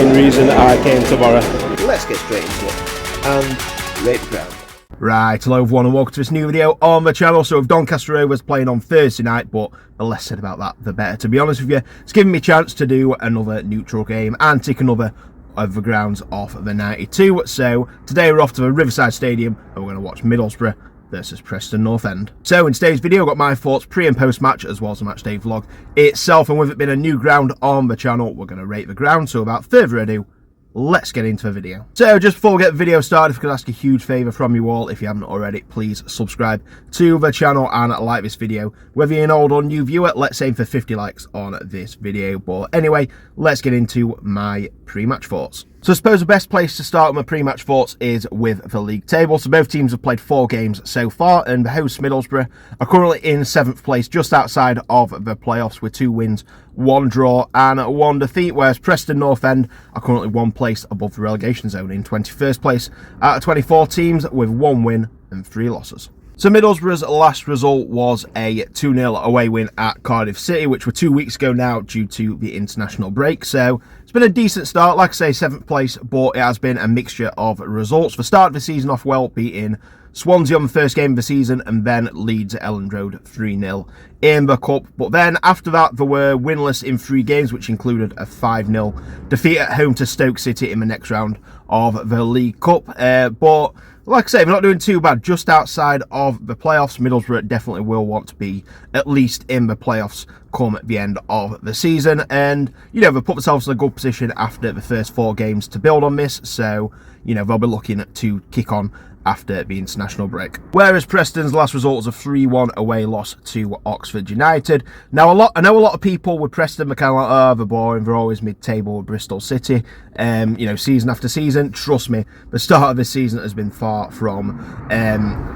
main reason I came to Boro. Let's get straight into it and rate the ground. Right, hello everyone and welcome to this new video on the channel. So with Doncaster Rovers playing on Thursday night, but the less said about that the better, to be honest with you. It's given me a chance to do another neutral game and tick another of the grounds off the 92. So today we're off to the Riverside Stadium and we're going to watch Middlesbrough versus Preston North End. So in today's video, I've got my thoughts pre and post match as well as the match day vlog itself, and with it being a new ground on the channel, we're going to rate the ground. So without further ado, let's get into the video. So just before we get the video started, if I could ask a huge favour from you all, if you haven't already, please subscribe to the channel and like this video. Whether you're an old or new viewer, let's aim for 50 likes on this video. But anyway, let's get into my pre-match thoughts. So I suppose the best place to start my pre-match thoughts is with the league table. So both teams have played 4 games so far, and the hosts Middlesbrough are currently in 7th place, just outside of the playoffs, with 2 wins, 1 draw and 1 defeat, whereas Preston North End are currently 1 place above the relegation zone in 21st place out of 24 teams with 1 win and 3 losses. So Middlesbrough's last result was a 2-0 away win at Cardiff City, which were 2 weeks ago now due to the international break. So it's been a decent start, like I say, 7th place, but it has been a mixture of results. The start of the season off well, beating Swansea on the first game of the season, and then Leeds at Elland Road 3-0 in the Cup. But then after that, they were winless in 3 games, which included a 5-0 defeat at home to Stoke City in the next round of the League Cup. But like I say, we're not doing too bad. Just outside of the playoffs, Middlesbrough definitely will want to be at least in the playoffs come at the end of the season. And, you know, they've put themselves in a good position after the first 4 games to build on this. So, you know, they'll be looking to kick on after the international break. Whereas Preston's last result was a 3-1 away loss to Oxford United. Now, I know a lot of people with Preston are kind of like, oh, they're boring, they're always mid-table with Bristol City, you know, season after season. Trust me, the start of this season has been far from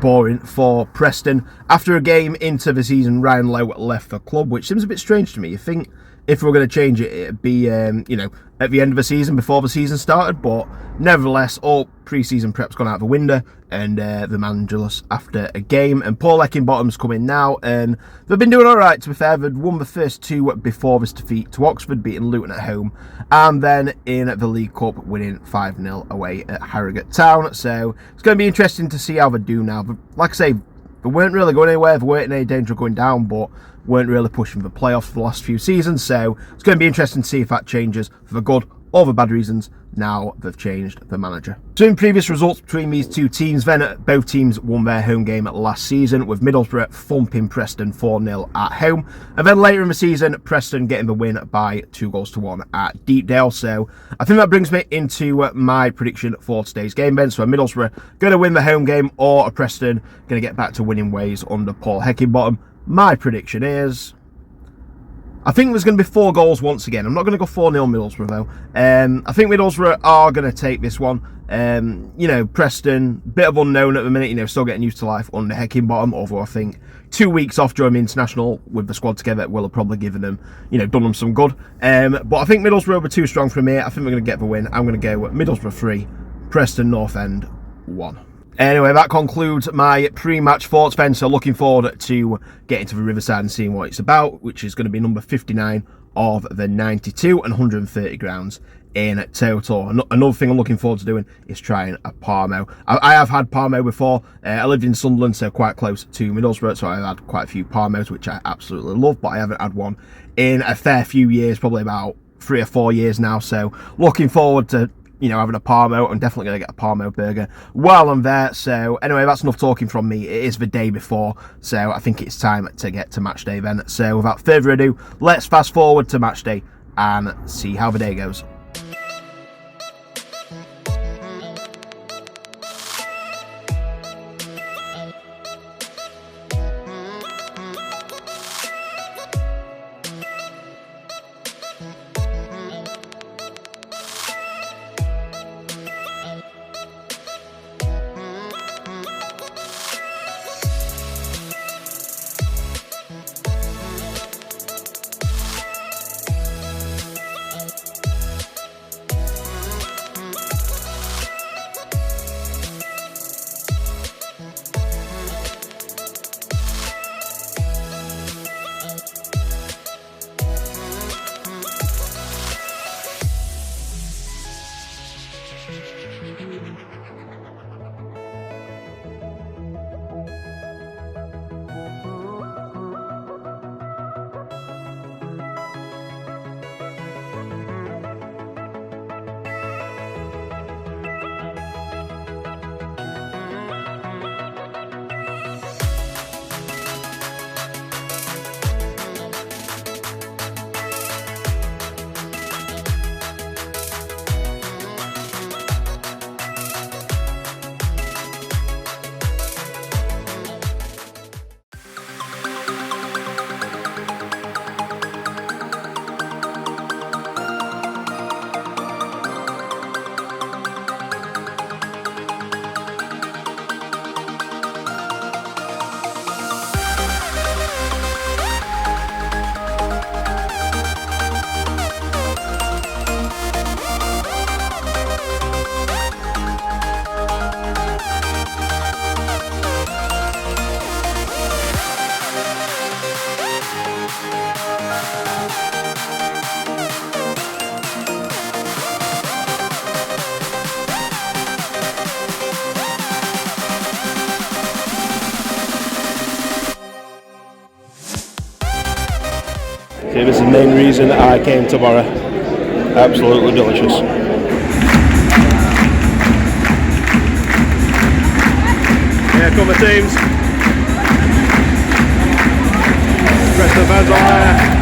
boring for Preston. After a game into the season, Ryan Lowe left the club, which seems a bit strange to me. You think if we're going to change it, it'd be, you know, at the end of the season, before the season started. But nevertheless, all pre-season prep's gone out the window, and the managerless after a game. And Paul Eckingbottom's come in now, and they've been doing all right, to be fair. They'd won the first 2 before this defeat to Oxford, beating Luton at home, and then in the League Cup, winning 5-0 away at Harrogate Town. So it's going to be interesting to see how they do now. But like I say, they weren't really going anywhere. They weren't in any danger of going down, but weren't really pushing for the playoffs for the last few seasons. So it's going to be interesting to see if that changes for the good or the bad reasons now they've changed the manager. So in previous results between these 2 teams, then both teams won their home game last season, with Middlesbrough thumping Preston 4-0 at home, and then later in the season, Preston getting the win by 2-1 at Deepdale. So I think that brings me into my prediction for today's game then. So Middlesbrough going to win the home game, or are Preston going to get back to winning ways under Paul Eckingbottom? My prediction is, I think there's going to be 4 goals once again. I'm not going to go 4-0 Middlesbrough though. I think Middlesbrough are going to take this one. You know, Preston, bit of unknown at the minute, you know, still getting used to life under Eckingbottom, although I think 2 weeks off during the international with the squad together will have probably given them, you know, done them some good. But I think Middlesbrough were too strong from here. I think we're going to get the win. I'm going to go Middlesbrough 3, Preston North End 1. Anyway, that concludes my pre-match thoughts then, so looking forward to getting to the Riverside and seeing what it's about, which is going to be number 59 of the 92 and 130 grounds in total. Another thing I'm looking forward to doing is trying a Parmo. I have had Parmo before. I lived in Sunderland, so quite close to Middlesbrough, so I've had quite a few Parmos, which I absolutely love, but I haven't had one in a fair few years, probably about 3 or 4 years now, so looking forward to, you know, having a Parmo. I'm definitely going to get a Parmo burger while I'm there. So anyway, that's enough talking from me. It is the day before, so I think it's time to get to match day then. So without further ado, let's fast forward to match day and see how the day goes. See, this is the main reason I came to Boro. Absolutely delicious. Here come the teams. Preston fans on there.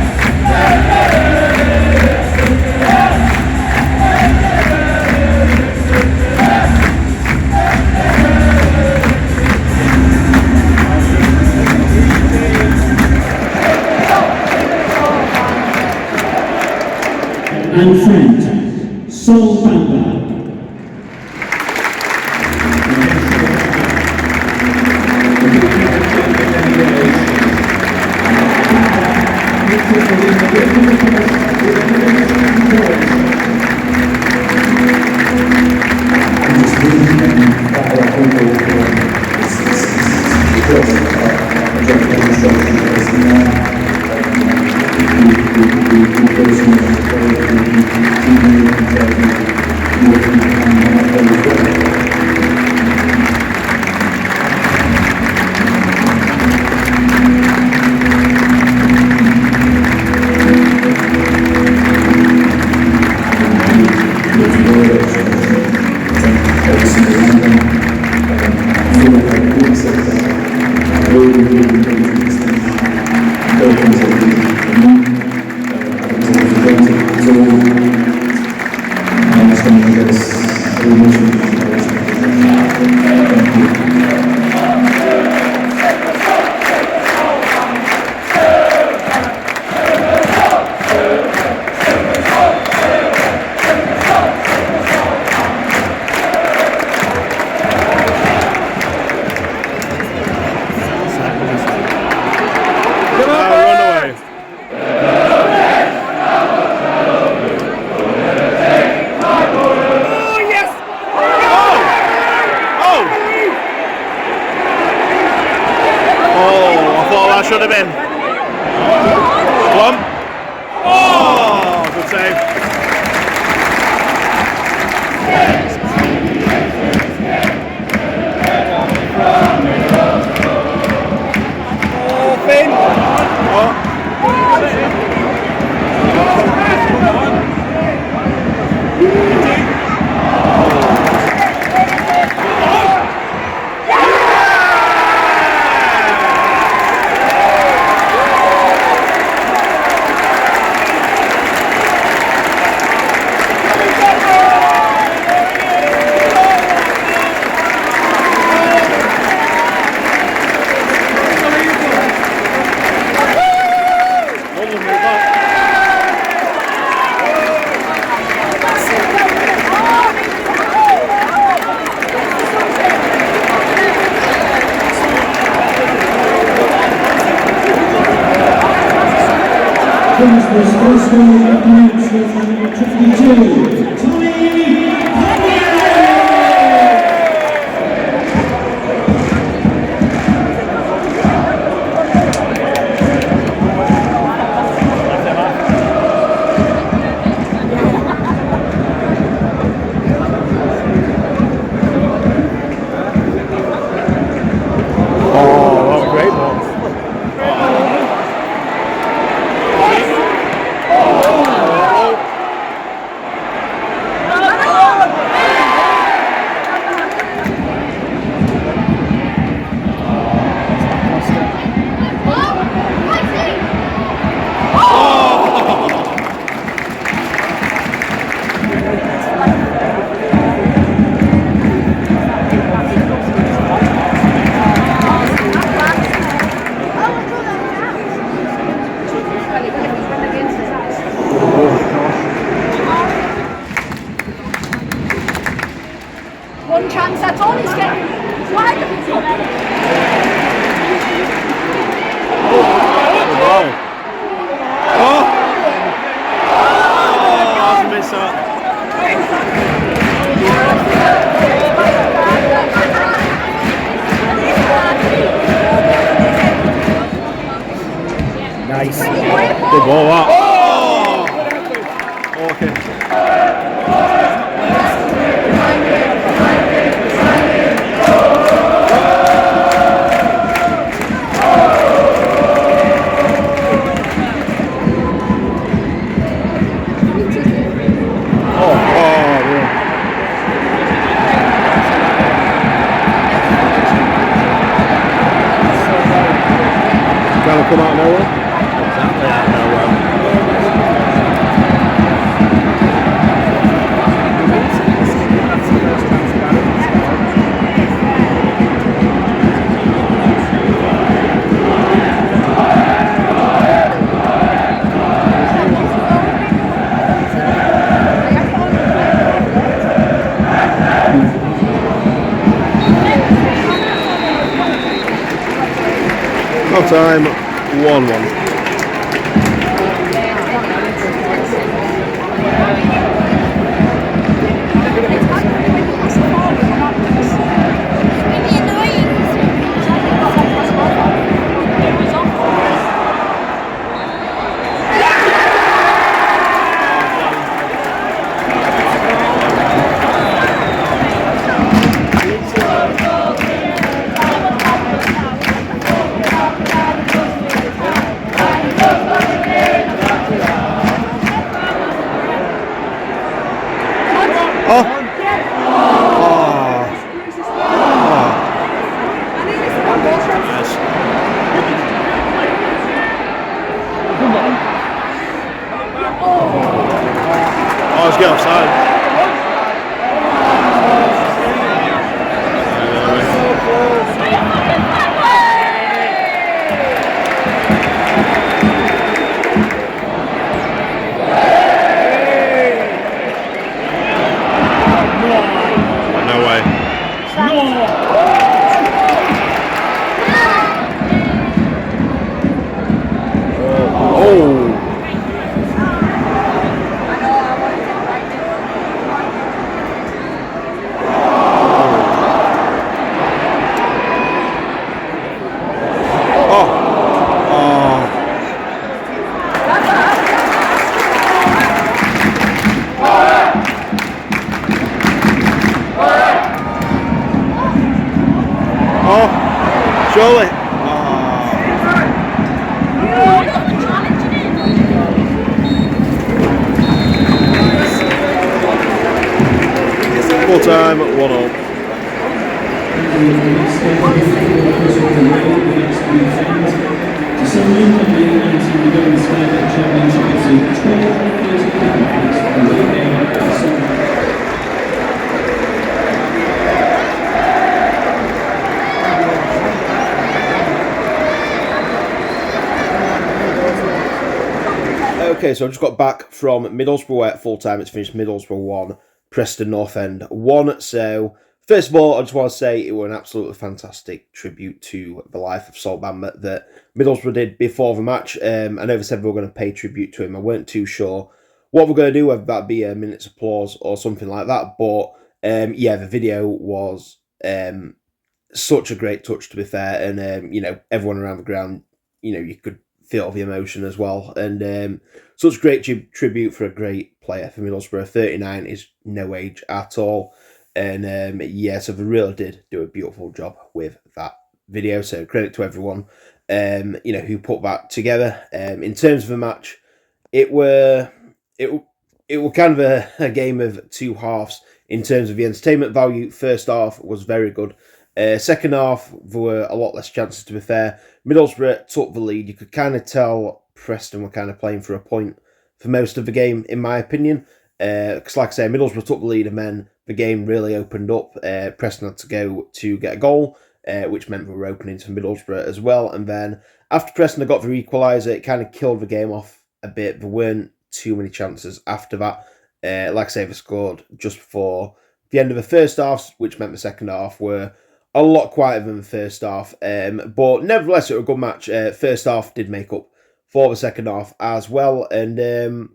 And friend, Sol Bamba. Should have been. One. Oh, good save. Oh, Finn. Oh. Middlesbrough's first goal announced with number 52, Tommy. one chance at all. He's getting wide of his Miss that. Nice. Good ball, that. Oh! Okay. Trying to come out nowhere? Exactly out nowhere. Half time, 1-1. Let's get offside. No way. Oh. Surely. Full time, 1-0. Okay, so I just got back from Middlesbrough at full time. It's finished Middlesbrough 1, Preston North End 1. So, first of all, I just want to say it was an absolutely fantastic tribute to the life of Sol Bamba that Middlesbrough did before the match. I know they said we were going to pay tribute to him. I weren't too sure what we're going to do, whether that be a minute's applause or something like that. But, yeah, the video was such a great touch, to be fair. And, you know, everyone around the ground, you know, you could feel the emotion as well. And such great tribute for a great player for Middlesbrough. 39 is no age at all. And yeah, so they really did do a beautiful job with that video. So credit to everyone, you know, who put that together. In terms of the match, it were kind of a game of two halves in terms of the entertainment value. First half was very good. Second half, there were a lot less chances, to be fair. Middlesbrough took the lead. You could kind of tell Preston were kind of playing for a point for most of the game, in my opinion. Because, like I say, Middlesbrough took the lead and then the game really opened up. Preston had to go to get a goal, which meant we were opening to Middlesbrough as well. And then after Preston had got the equaliser, it kind of killed the game off a bit. There weren't too many chances after that. Like I say, they scored just before the end of the first half, which meant the second half were a lot quieter than the first half. But nevertheless, it was a good match. First half did make up for the second half as well. And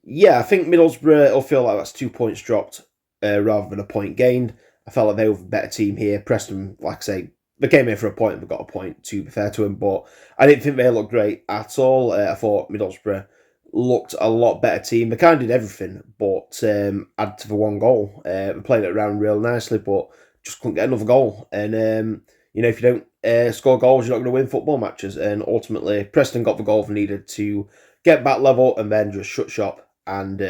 yeah, I think Middlesbrough will feel like that's 2 points dropped rather than a point gained. I felt like they were the better team here. Preston, like I say, they came in for a point and got a point, to be fair to them. But I didn't think they looked great at all. I thought Middlesbrough looked a lot better team. They kind of did everything but add to the one goal. They played it around real nicely, but just couldn't get another goal. And, you know, if you don't score goals, you're not going to win football matches. And ultimately, Preston got the goal they needed to get back level and then just shut shop and,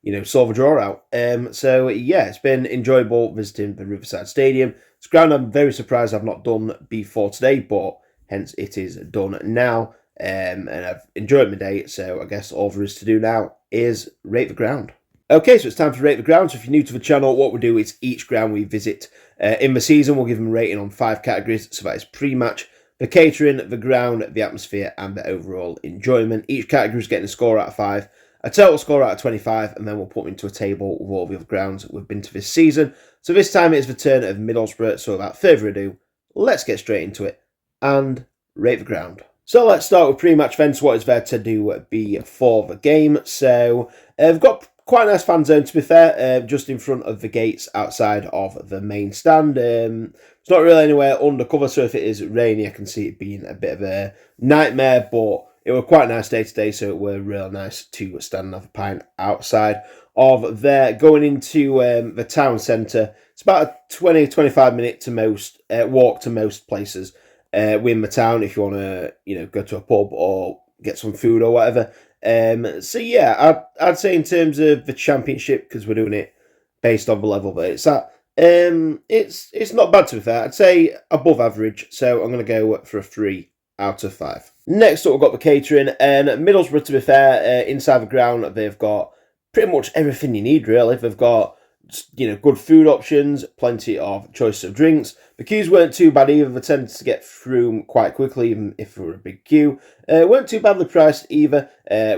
you know, saw the draw out. So, yeah, it's been enjoyable visiting the Riverside Stadium. It's a ground I'm very surprised I've not done before today, but hence it is done now. And I've enjoyed my day, so I guess all there is to do now is rate the ground. Okay, so it's time to rate the ground. So if you're new to the channel, what we do is each ground we visit in the season, we'll give them a rating on 5 categories. So that is pre-match, the catering, the ground, the atmosphere, and the overall enjoyment. Each category is getting a score out of 5, a total score out of 25, and then we'll put them into a table with all the other grounds we've been to this season. So this time it is the turn of Middlesbrough, so without further ado, let's get straight into it and rate the ground. So let's start with pre-match then. So what is there to do before the game? So we've got quite a nice fan zone, to be fair, just in front of the gates outside of the main stand. It's not really anywhere undercover, so if it is rainy, I can see it being a bit of a nightmare, but it was quite a nice day today, so it was real nice to stand and have a pint outside of there. Going into the town centre, it's about a 20-25 minute to most walk to most places within the town if you want to, you know, go to a pub or get some food or whatever. So yeah, I'd say in terms of the championship, because we're doing it based on the level that it's at, it's not bad, to be fair. I'd say above average, so I'm going to go for a 3 out of 5. Next up, we've got the catering, and Middlesbrough, to be fair, inside the ground, they've got pretty much everything you need, really. They've got, you know, good food options, plenty of choice of drinks. The queues weren't too bad either. They tended to get through quite quickly, even if there were a big queue. Weren't too badly priced either,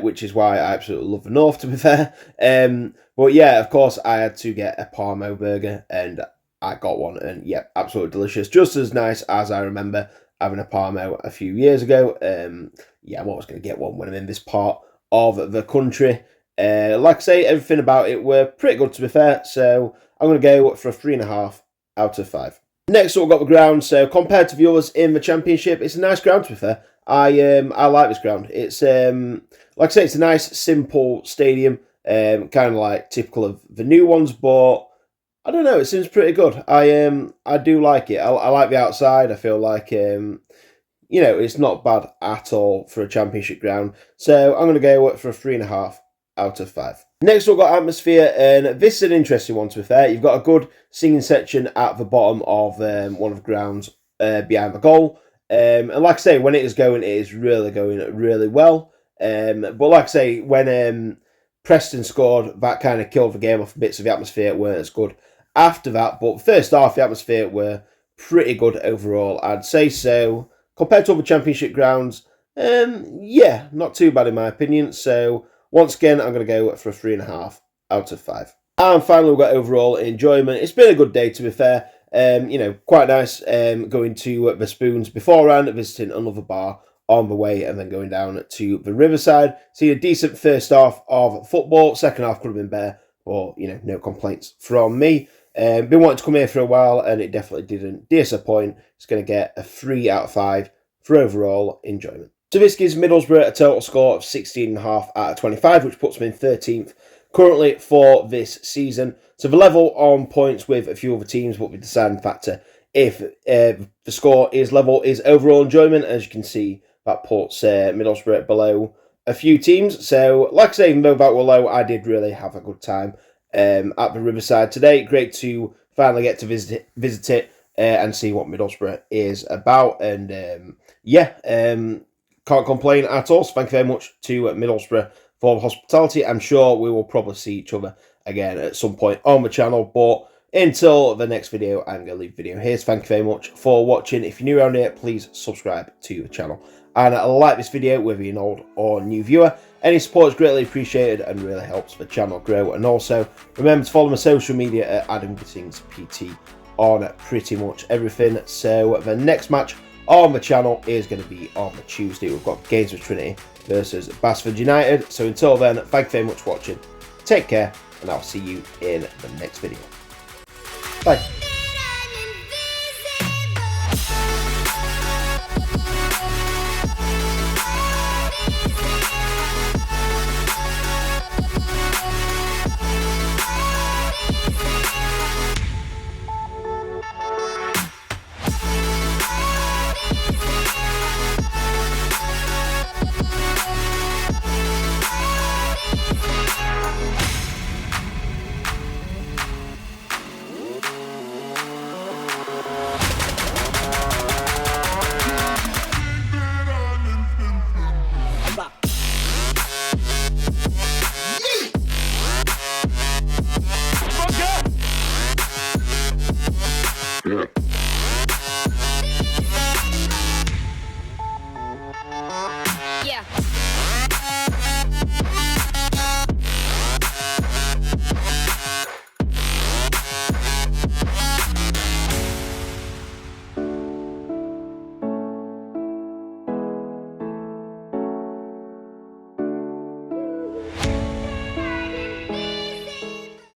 which is why I absolutely love the North, to be fair. But yeah, of course, I had to get a Parmo burger, and I got one, and yeah, absolutely delicious. Just as nice as I remember having a Parmo a few years ago. Yeah, I'm always going to get one when I'm in this part of the country. Like I say, everything about it were pretty good, to be fair, so I'm going to go for a 3.5 out of 5. Next up, we've got the ground. So compared to the others in the championship, it's a nice ground, to be fair. I like this ground. It's like I say, it's a nice, simple stadium, kind of like typical of the new ones, but I don't know, it seems pretty good. I do like it. I like the outside. I feel like you know, it's not bad at all for a championship ground. So I'm going to go for a 3.5 out of 5. Next we've got atmosphere, and this is an interesting one, to be fair. You've got a good singing section at the bottom of one of the grounds behind the goal. And like I say, when it is going, it is really going really well. But like I say, when Preston scored, that kind of killed the game off. Bits of the atmosphere weren't as good after that. But first half, the atmosphere were pretty good overall, I'd say. So compared to other championship grounds, yeah, not too bad in my opinion. So once again, I'm going to go for a 3.5 out of 5. And finally, we've got overall enjoyment. It's been a good day, to be fair. You know, quite nice going to the Spoons beforehand, visiting another bar on the way, and then going down to the Riverside. See a decent first half of football. Second half could have been better, but, you know, no complaints from me. Been wanting to come here for a while, and it definitely didn't disappoint. It's going to get a 3 out of 5 for overall enjoyment. So this gives Middlesbrough a total score of 16.5 out of 25, which puts them in 13th currently for this season. So the level on points with a few other teams will be the deciding factor. If the score is level, is overall enjoyment. As you can see, that puts Middlesbrough below a few teams. So, like I say, even though that were low, I did really have a good time at the Riverside today. Great to finally get to visit it and see what Middlesbrough is about. And yeah, can't complain at all. So thank you very much to Middlesbrough for the hospitality. I'm sure we will probably see each other again at some point on the channel. But until the next video, I'm going to leave the video here. So thank you very much for watching. If you're new around here, please subscribe to the channel. and like this video whether you're an old or new viewer. Any support is greatly appreciated and really helps the channel grow. And also remember to follow my social media at Adam Gittings PT on pretty much everything. So the next match on the channel is going to be on the Tuesday. We've got Gainesville Trinity versus Basford United. So until then, thank you very much for watching. Take care, and I'll see you in the next video. Bye. Yeah.